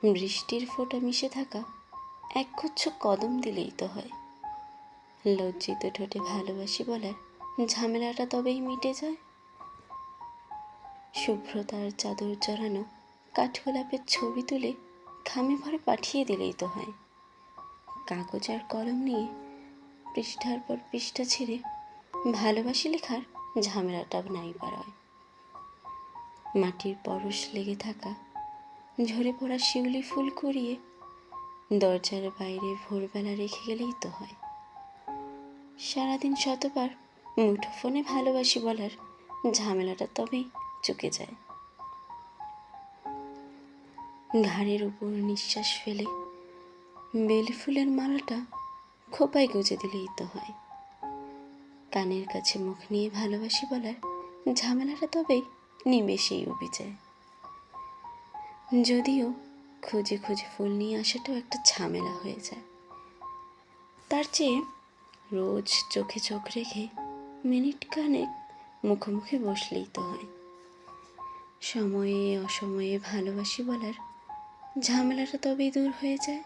বৃষ্টির ফোঁটা মিশে থাকা একগুচ্ছ কদম দিলেই তো হয়। লজ্জিত ঠোঁটে ভালোবাসি বলার ঝামেলাটা তবেই মিটে যায়। শুভ্রতার চাদর জড়ানো কাঠগোলাপের ছবি তুলে খামে ভরে পাঠিয়ে দিলেই তো হয়। কাগজ আর কলম নিয়ে পৃষ্ঠার পর পৃষ্ঠা ছিঁড়ে ভালোবাসি লেখার ঝামেলাটা নাই পারয়। মাটির পরশ লেগে থাকা ঝরে পড়া শিউলি ফুল কুড়িয়ে দরজার বাইরে ভোরবেলা রেখে গেলেই তো হয়। সারাদিন শতবার মুঠোফোনে ভালোবাসি বলার ঝামেলাটা তবেই চুকে যায়। ঘাড়ের উপর নিঃশ্বাস ফেলে বেলি ফুলের মালাটা খোপায় গুঁজে দিলেই তো হয়। কানের কাছে মুখ নিয়ে ভালোবাসি বলার ঝামেলাটা তবেই নিমেষেই উবে যায়। যদিও খুঁজে খুঁজে ফুল নিয়ে আসাটাও একটা ঝামেলা হয়ে যায়, তার চেয়ে রোজ চোখে চোখ রেখে মিনিট খানেক মুখোমুখি বসলেই তো হয়। সময়ে অসময়ে ভালোবাসি বলার ঝামেলাটা তবেই দূর হয়ে যায়।